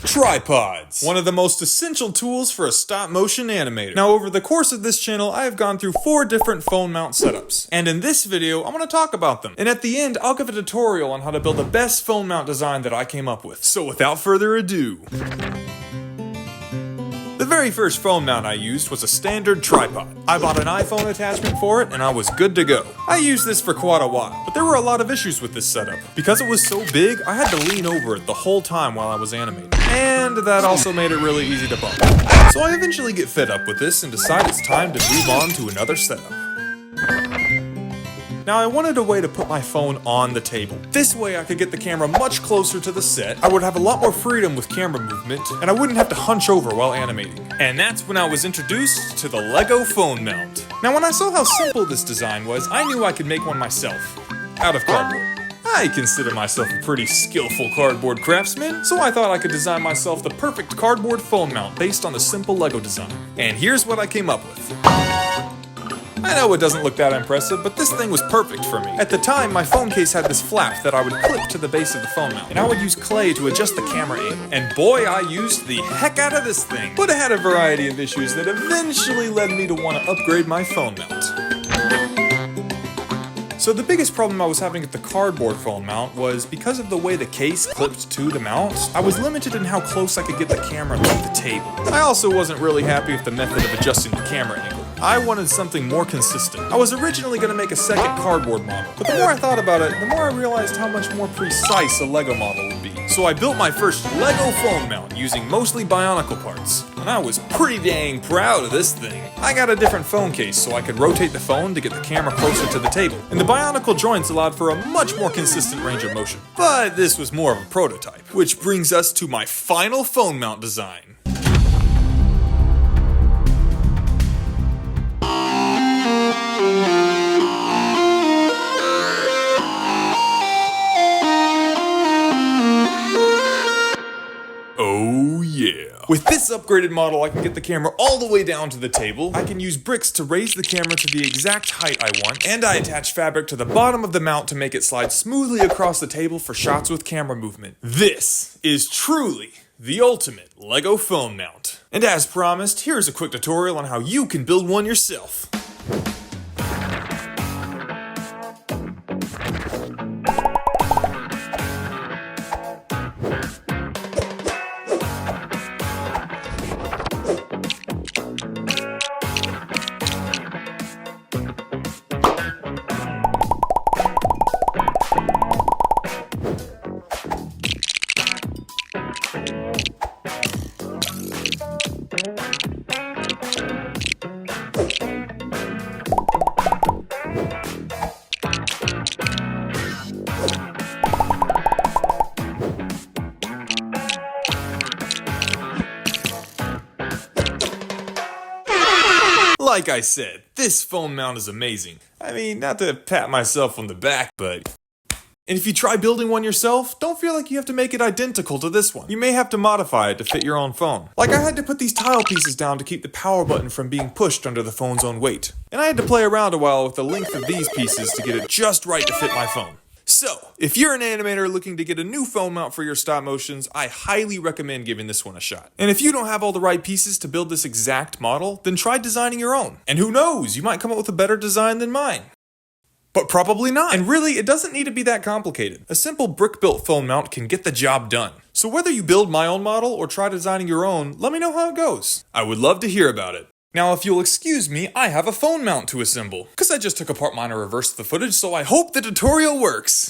Tripods, one of the most essential tools for a stop-motion animator. Now, over the course of this channel, I have gone through 4 different phone mount setups, and in this video, I'm going to talk about them. And at the end, I'll give a tutorial on how to build the best phone mount design that I came up with. So without further ado, the very first phone mount I used was a standard tripod. I bought an iPhone attachment for it and I was good to go. I used this for quite a while, but there were a lot of issues with this setup. Because it was so big, I had to lean over it the whole time while I was animating. And that also made it really easy to bump. So I eventually get fed up with this and decide it's time to move on to another setup. Now, I wanted a way to put my phone on the table. This way I could get the camera much closer to the set, I would have a lot more freedom with camera movement, and I wouldn't have to hunch over while animating. And that's when I was introduced to the Lego phone mount. Now, when I saw how simple this design was, I knew I could make one myself, out of cardboard. I consider myself a pretty skillful cardboard craftsman, so I thought I could design myself the perfect cardboard phone mount based on a simple Lego design. And here's what I came up with. I know it doesn't look that impressive, but this thing was perfect for me. At the time, my phone case had this flap that I would clip to the base of the phone mount, and I would use clay to adjust the camera angle. And boy, I used the heck out of this thing. But it had a variety of issues that eventually led me to want to upgrade my phone mount. So the biggest problem I was having with the cardboard phone mount was because of the way the case clipped to the mount, I was limited in how close I could get the camera to the table. I also wasn't really happy with the method of adjusting the camera angle. I wanted something more consistent. I was originally going to make a second cardboard model, but the more I thought about it, the more I realized how much more precise a Lego model would be. So I built my first Lego phone mount using mostly Bionicle parts, and I was pretty dang proud of this thing. I got a different phone case so I could rotate the phone to get the camera closer to the table, and the Bionicle joints allowed for a much more consistent range of motion. But this was more of a prototype, which brings us to my final phone mount design. Oh yeah. With this upgraded model, I can get the camera all the way down to the table, I can use bricks to raise the camera to the exact height I want, and I attach fabric to the bottom of the mount to make it slide smoothly across the table for shots with camera movement. This is truly the ultimate Lego phone mount. And as promised, here's a quick tutorial on how you can build one yourself. Like I said, this phone mount is amazing. I mean, not to pat myself on the back, but... And if you try building one yourself, don't feel like you have to make it identical to this one. You may have to modify it to fit your own phone. Like I had to put these tile pieces down to keep the power button from being pushed under the phone's own weight. And I had to play around a while with the length of these pieces to get it just right to fit my phone. So, if you're an animator looking to get a new phone mount for your stop motions, I highly recommend giving this one a shot. And if you don't have all the right pieces to build this exact model, then try designing your own. And who knows, you might come up with a better design than mine. But probably not. And really, it doesn't need to be that complicated. A simple brick-built phone mount can get the job done. So whether you build my own model or try designing your own, let me know how it goes. I would love to hear about it. Now, if you'll excuse me, I have a phone mount to assemble, because I just took apart mine and reversed the footage, so I hope the tutorial works.